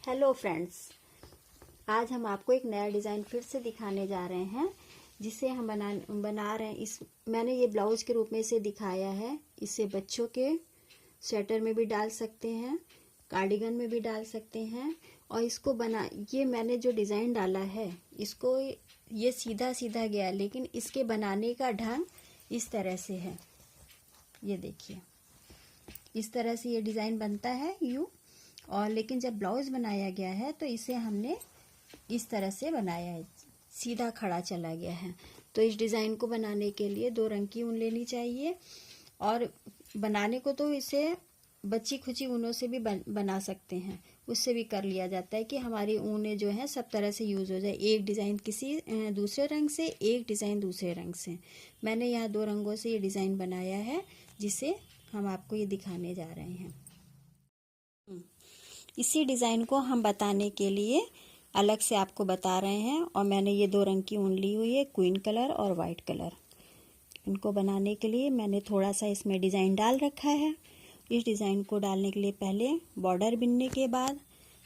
Hello friends, आज हम आपको एक नया डिज़ाइन फिर से दिखाने जा रहे हैं जिसे हम बना रहे हैं। मैंने ये ब्लाउज के रूप में इसे दिखाया है। इसे बच्चों के स्वेटर में भी डाल सकते हैं, कार्डिगन में भी डाल सकते हैं। और इसको ये मैंने जो डिज़ाइन डाला है इसको ये सीधा सीधा गया, लेकिन इसके बनाने का ढंग इस तरह से है। ये देखिए, इस तरह से ये डिज़ाइन बनता है यूँ। और लेकिन जब ब्लाउज बनाया गया है तो इसे हमने इस तरह से बनाया है, सीधा खड़ा चला गया है। तो इस डिज़ाइन को बनाने के लिए 2 रंग की ऊन लेनी चाहिए। और बनाने को तो इसे बची खुची ऊनों से भी बना सकते हैं, उससे भी कर लिया जाता है कि हमारी ऊनें जो हैं सब तरह से यूज़ हो जाए। एक डिज़ाइन किसी दूसरे रंग से, एक डिज़ाइन दूसरे रंग से। मैंने यहाँ 2 रंगों से ये डिज़ाइन बनाया है जिसे हम आपको ये दिखाने जा रहे हैं। इसी डिज़ाइन को हम बताने के लिए अलग से आपको बता रहे हैं। और मैंने ये 2 रंग की ऊन ली हुई है, क्वीन कलर और वाइट कलर। इनको बनाने के लिए मैंने थोड़ा सा इसमें डिज़ाइन डाल रखा है। इस डिज़ाइन को डालने के लिए पहले बॉर्डर बिनने के बाद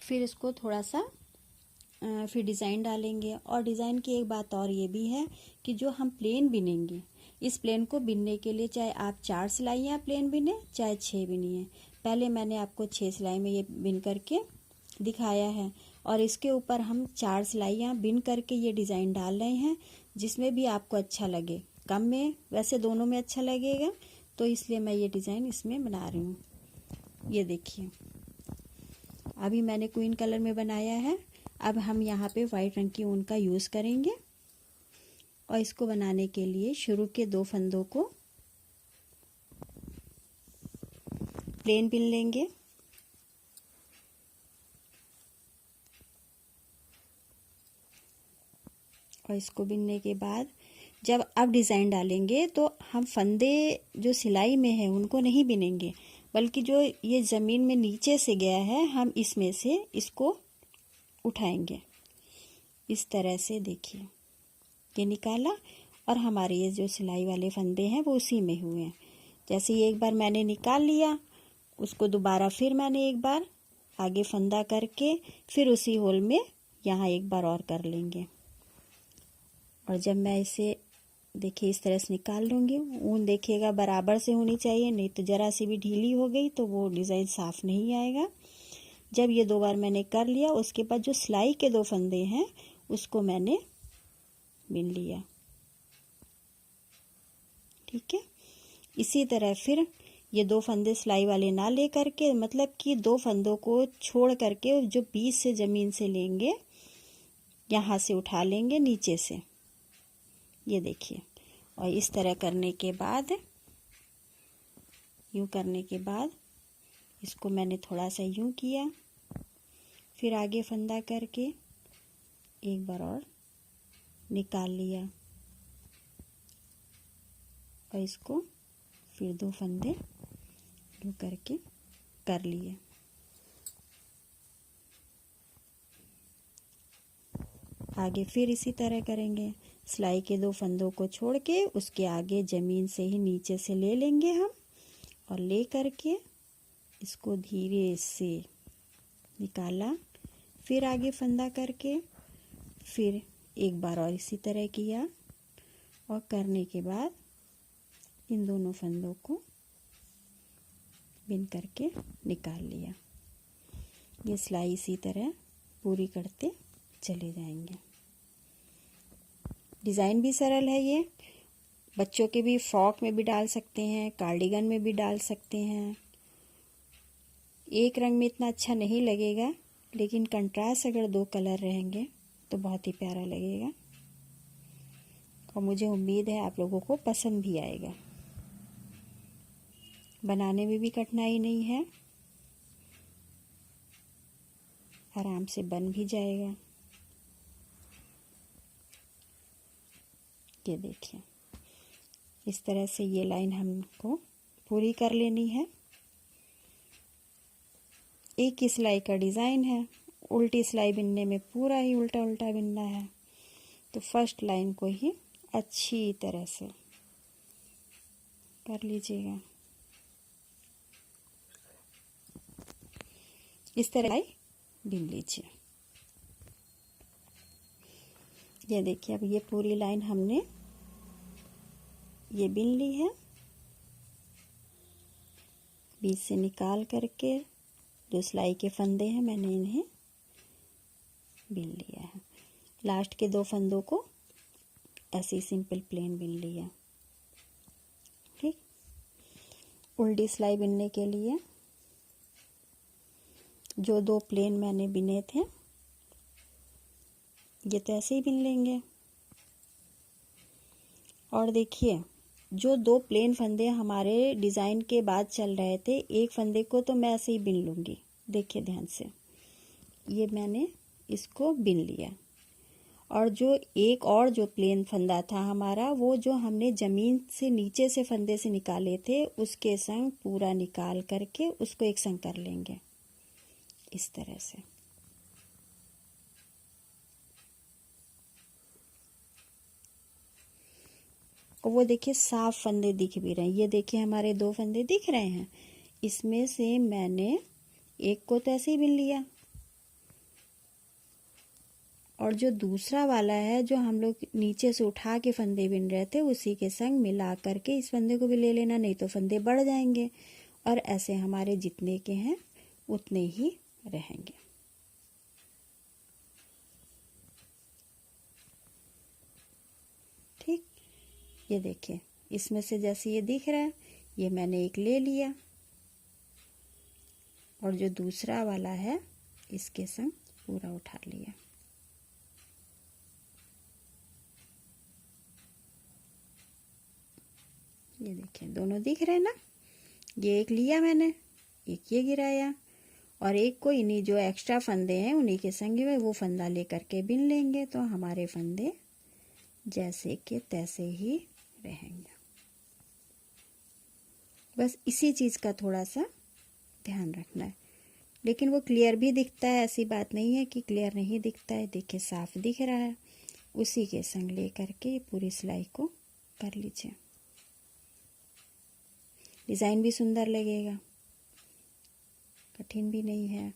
फिर इसको थोड़ा सा फिर डिज़ाइन डालेंगे। और डिज़ाइन की एक बात और ये भी है कि जो हम प्लेन बिनेंगे, इस प्लेन को बिनने के लिए चाहे आप 4 सिलाइयाँ प्लेन बिने, चाहे 6 बिनिए। पहले मैंने आपको 6 सिलाई में ये बिन करके दिखाया है और इसके ऊपर हम 4 सिलाइयाँ बिन करके ये डिज़ाइन डाल रहे हैं, जिसमें भी आपको अच्छा लगे। कम में वैसे दोनों में अच्छा लगेगा, तो इसलिए मैं ये डिज़ाइन इसमें बना रही हूँ। ये देखिए, अभी मैंने क्वीन कलर में बनाया है। अब हम यहाँ पे वाइट रंग की ऊन का यूज़ करेंगे। और इसको बनाने के लिए शुरू के 2 फंदों को प्लेन बिन लेंगे। और इसको बिनने के बाद जब अब डिज़ाइन डालेंगे तो हम फंदे जो सिलाई में है उनको नहीं बिनेंगे, बल्कि जो ये ज़मीन में नीचे से गया है हम इसमें से इसको उठाएंगे। इस तरह से देखिए, ये निकाला और हमारे ये जो सिलाई वाले फंदे हैं वो उसी में हुए हैं। जैसे ये एक बार मैंने निकाल लिया, उसको दोबारा फिर मैंने एक बार आगे फंदा करके फिर उसी होल में यहाँ एक बार और कर लेंगे। और जब मैं इसे देखिए इस तरह से निकाल लूँगी, ऊन देखिएगा बराबर से होनी चाहिए, नहीं तो ज़रा सी भी ढीली हो गई तो वो डिज़ाइन साफ नहीं आएगा। जब ये 2 बार मैंने कर लिया, उसके बाद जो सिलाई के 2 फंदे हैं उसको मैंने बिन लिया। ठीक है, इसी तरह फिर ये 2 फंदे सिलाई वाले ना ले करके, मतलब कि 2 फंदों को छोड़ करके जो बीच से ज़मीन से लेंगे, यहाँ से उठा लेंगे नीचे से। ये देखिए, और इस तरह करने के बाद, यूँ करने के बाद इसको मैंने थोड़ा सा यूँ किया, फिर आगे फंदा करके एक बार और निकाल लिया और इसको फिर 2 फंदे यूँ करके कर लिए। आगे फिर इसी तरह करेंगे, सिलाई के 2 फंदों को छोड़ के उसके आगे ज़मीन से ही नीचे से ले लेंगे हम, और ले करके इसको धीरे से निकाला, फिर आगे फंदा करके फिर एक बार और इसी तरह किया। और करने के बाद इन दोनों फंदों को बिन करके निकाल लिया। ये सिलाई इसी तरह पूरी करते चले जाएंगे। डिज़ाइन भी सरल है, ये बच्चों के भी फ्रॉक में भी डाल सकते हैं, कार्डिगन में भी डाल सकते हैं। एक रंग में इतना अच्छा नहीं लगेगा, लेकिन कंट्रास्ट अगर 2 कलर रहेंगे तो बहुत ही प्यारा लगेगा। और मुझे उम्मीद है आप लोगों को पसंद भी आएगा। बनाने में भी कठिनाई नहीं है, आराम से बन भी जाएगा। ये देखिए, इस तरह से ये लाइन हमको पूरी कर लेनी है। एक ही सिलाई का डिज़ाइन है, उल्टी सिलाई बिनने में पूरा ही उल्टा उल्टा बिनना है। तो फर्स्ट लाइन को ही अच्छी तरह से कर लीजिएगा। इस तरह बिन लीजिए। ये देखिए, अब ये पूरी लाइन हमने ये बिन ली है। बीच से निकाल करके जो सिलाई के फंदे हैं मैंने इन्हें बिन लिया है। लास्ट के 2 फंदों को ऐसे सिंपल प्लेन बिन लिया। ठीक, उल्टी सिलाई बिनने के लिए जो 2 प्लेन मैंने बिने थे ये तो ऐसे ही बिन लेंगे। और देखिए, जो 2 प्लेन फंदे हमारे डिज़ाइन के बाद चल रहे थे, एक फंदे को तो मैं ऐसे ही बिन लूँगी। देखिए ध्यान से, ये मैंने इसको बिन लिया। और जो एक और जो प्लेन फंदा था हमारा, वो जो हमने ज़मीन से नीचे से फंदे से निकाले थे, उसके संग पूरा निकाल करके उसको एक संग कर लेंगे इस तरह से। और वो देखिए साफ फंदे दिख भी रहे हैं। ये देखिए हमारे 2 फंदे दिख रहे हैं। इसमें से मैंने एक को तो ऐसे ही बिन लिया, और जो दूसरा वाला है जो हम लोग नीचे से उठा के फंदे बिन रहे थे, उसी के संग मिला करके इस फंदे को भी ले लेना, नहीं तो फंदे बढ़ जाएंगे। और ऐसे हमारे जितने के हैं उतने ही रहेंगे। ठीक, ये देखिए, इसमें से जैसे ये दिख रहा है, ये मैंने एक ले लिया, और जो दूसरा वाला है इसके संग पूरा उठा लिया। ये देखिए, दोनों दिख रहे हैं ना। ये एक लिया मैंने, एक ये गिराया, और एक को इन्हीं जो एक्स्ट्रा फंदे हैं उन्हीं के संग में वो फंदा लेकर के बिन लेंगे, तो हमारे फंदे जैसे के तैसे ही रहेंगे। बस इसी चीज़ का थोड़ा सा ध्यान रखना है। लेकिन वो क्लियर भी दिखता है, ऐसी बात नहीं है कि क्लियर नहीं दिखता है। देखिए साफ दिख रहा है। उसी के संग ले करके पूरी सिलाई को कर लीजिए। डिज़ाइन भी सुंदर लगेगा, कठिन भी नहीं है।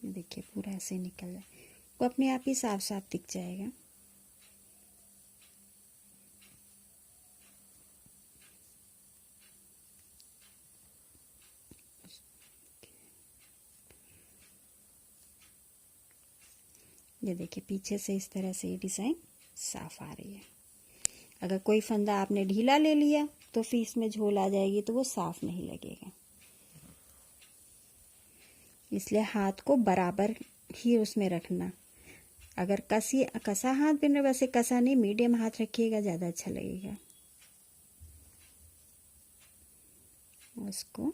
देखिए पूरा ऐसे निकल जाए, वो अपने आप ही साफ साफ दिख जाएगा। ये देखिए पीछे से इस तरह से ये डिज़ाइन साफ आ रही है। अगर कोई फंदा आपने ढीला ले लिया तो फिर इसमें झोल आ जाएगी, तो वो साफ नहीं लगेगा। इसलिए हाथ को बराबर ही उसमें रखना। अगर कसा हाथ बिन रहे, वैसे कसा नहीं, मीडियम हाथ रखिएगा, ज़्यादा अच्छा लगेगा। उसको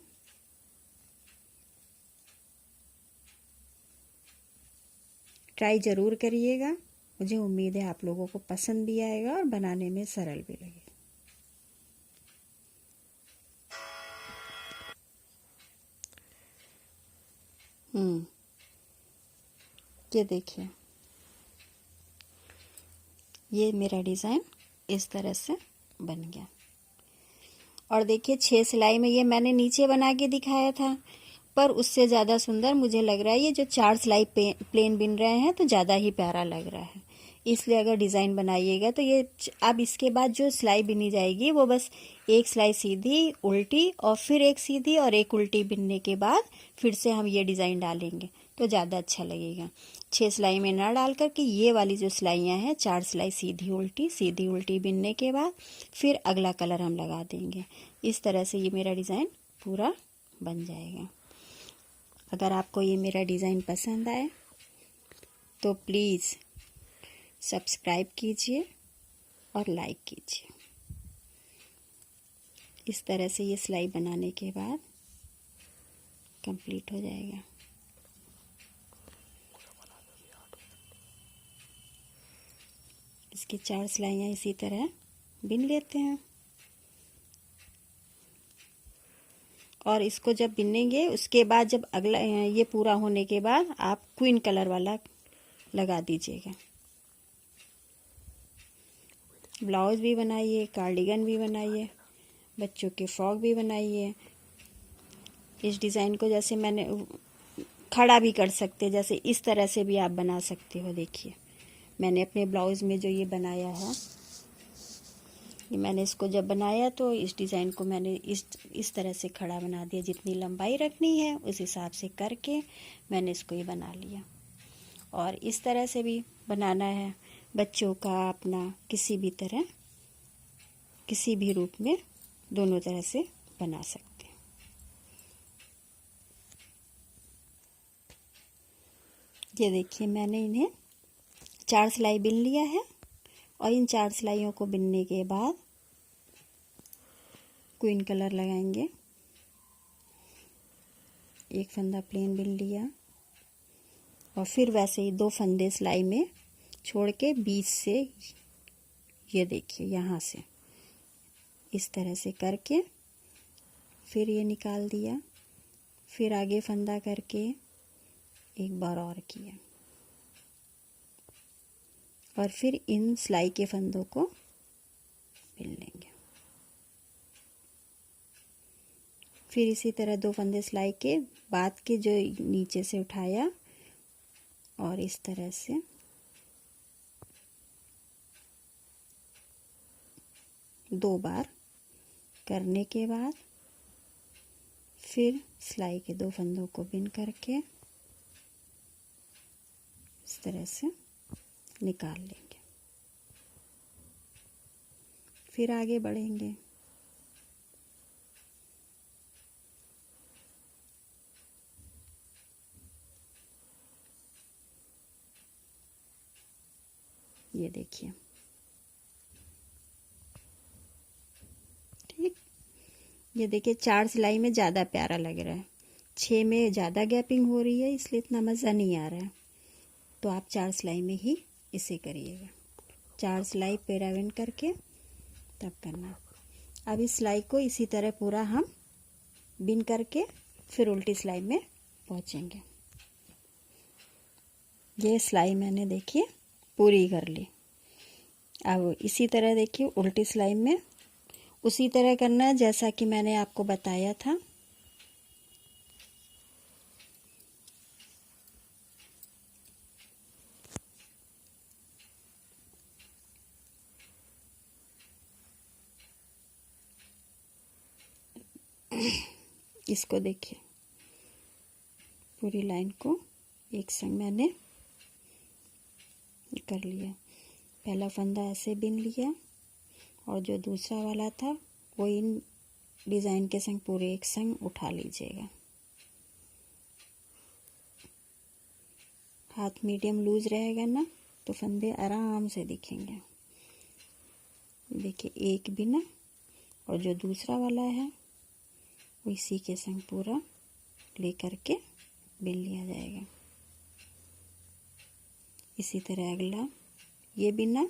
ट्राई ज़रूर करिएगा। मुझे उम्मीद है आप लोगों को पसंद भी आएगा और बनाने में सरल भी लगेगा। ये देखिए, ये मेरा डिज़ाइन इस तरह से बन गया। और देखिए 6 सिलाई में ये मैंने नीचे बना के दिखाया था, पर उससे ज़्यादा सुंदर मुझे लग रहा है ये जो 4 सिलाई प्लेन बिन रहे हैं, तो ज़्यादा ही प्यारा लग रहा है। इसलिए अगर डिज़ाइन बनाइएगा तो ये अब इसके बाद जो सिलाई बिनी जाएगी वो बस एक सिलाई सीधी उल्टी और फिर एक सीधी और एक उल्टी बिनने के बाद फिर से हम ये डिज़ाइन डालेंगे तो ज़्यादा अच्छा लगेगा। 6 सिलाई में ना डाल करके ये वाली जो सिलाइयाँ हैं 4 सिलाई सीधी उल्टी बिनने के बाद फिर अगला कलर हम लगा देंगे। इस तरह से ये मेरा डिज़ाइन पूरा बन जाएगा। अगर आपको ये मेरा डिज़ाइन पसंद आए तो प्लीज़ सब्सक्राइब कीजिए और लाइक कीजिए। इस तरह से ये सिलाई बनाने के बाद कंप्लीट हो जाएगा। इसकी 4 सिलाइयाँ इसी तरह बिन लेते हैं और इसको जब बिनेंगे उसके बाद जब अगला ये पूरा होने के बाद आप क्वीन कलर वाला लगा दीजिएगा। ब्लाउज भी बनाइए, कार्डिगन भी बनाइए, बच्चों के फ्रॉक भी बनाइए। इस डिज़ाइन को जैसे मैंने खड़ा भी कर सकते, जैसे इस तरह से भी आप बना सकते हो। देखिए मैंने अपने ब्लाउज में जो ये बनाया है, ये मैंने इसको जब बनाया तो इस डिज़ाइन को मैंने इस तरह से खड़ा बना दिया। जितनी लंबाई रखनी है उस हिसाब से करके मैंने इसको ये बना लिया। और इस तरह से भी बनाना है बच्चों का, अपना, किसी भी तरह, किसी भी रूप में दोनों तरह से बना सकते हैं। ये देखिए मैंने इन्हें 4 सिलाई बिन लिया है और इन 4 सिलाइयों को बिनने के बाद क्वीन कलर लगाएंगे। एक फंदा प्लेन बिन लिया और फिर वैसे ही 2 फंदे सिलाई में छोड़ के बीच से, ये देखिए यहाँ से इस तरह से करके फिर ये निकाल दिया। फिर आगे फंदा करके एक बार और किया और फिर इन सिलाई के फंदों को बिन लेंगे। फिर इसी तरह 2 फंदे सिलाई के बाद के जो नीचे से उठाया और इस तरह से दो बार करने के बाद फिर सिलाई के 2 फंदों को बिन करके इस तरह से निकाल लेंगे। फिर आगे बढ़ेंगे। ये देखिए, ठीक। ये देखिए 4 सिलाई में ज़्यादा प्यारा लग रहा है, 6 में ज़्यादा गैपिंग हो रही है, इसलिए इतना मज़ा नहीं आ रहा है। तो आप 4 सिलाई में ही इसे करिएगा। 4 सिलाई पैराविन करके तब करना। अब इस सिलाई को इसी तरह पूरा हम बिन करके फिर उल्टी सिलाई में पहुँचेंगे। ये सिलाई मैंने देखिए पूरी कर ली। अब इसी तरह देखिए उल्टी सिलाई में उसी तरह करना है जैसा कि मैंने आपको बताया था। इसको देखिए पूरी लाइन को एक संग मैंने कर लिया। पहला फंदा ऐसे बिन लिया और जो दूसरा वाला था वो इन डिज़ाइन के संग पूरे एक संग उठा लीजिएगा। हाथ मीडियम लूज रहेगा ना तो फंदे आराम से दिखेंगे। देखिए एक बिना और जो दूसरा वाला है वो इसी के संग पूरा लेकर के बिन लिया जाएगा। इसी तरह अगला ये बिना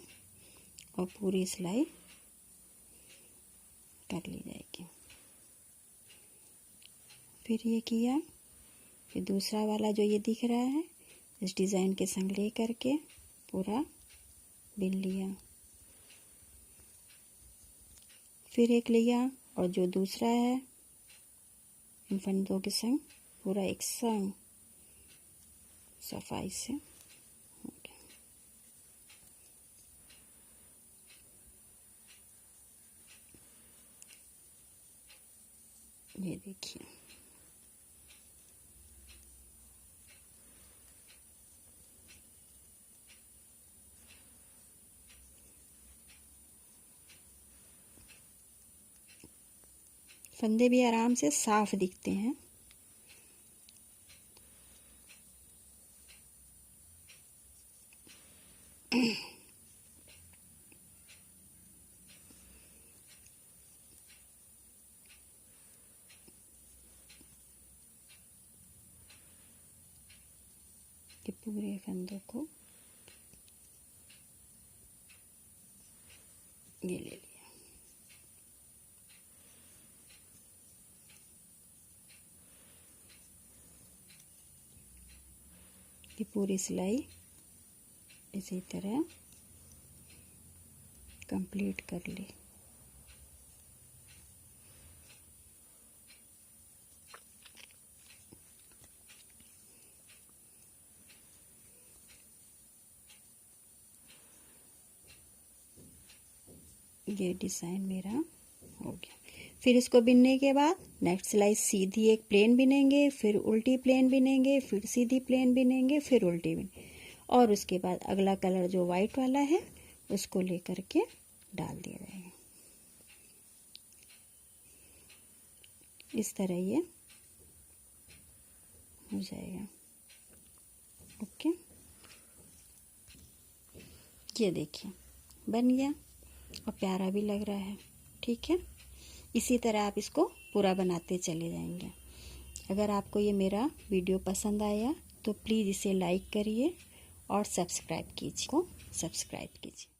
और पूरी सिलाई कर ली जाएगी। फिर ये किया, फिर दूसरा वाला जो ये दिख रहा है इस डिज़ाइन के संग ले करके पूरा बिन लिया। फिर एक लिया और जो दूसरा है इन फंदों के संग पूरा एक संग सफाई से हो गया। ये देखिए फंदे भी आराम से साफ दिखते हैं। कि पूरे फंदों को ये ले लिया। ये पूरी सिलाई इसी तरह कंप्लीट कर ले। ये डिज़ाइन मेरा हो गया। फिर इसको बिनने के बाद नेक्स्ट सिलाई सीधी एक प्लेन बिनेंगे, फिर उल्टी प्लेन बिनेंगे, फिर सीधी प्लेन बिनेंगे, फिर उल्टी बिनेंगे, और उसके बाद अगला कलर जो वाइट वाला है उसको लेकर के डाल दिया जाएगा। इस तरह ये हो जाएगा। ओके, ये देखिए बन गया और प्यारा भी लग रहा है। ठीक है, इसी तरह आप इसको पूरा बनाते चले जाएंगे। अगर आपको ये मेरा वीडियो पसंद आया तो प्लीज़ इसे लाइक करिए और सब्सक्राइब कीजिए।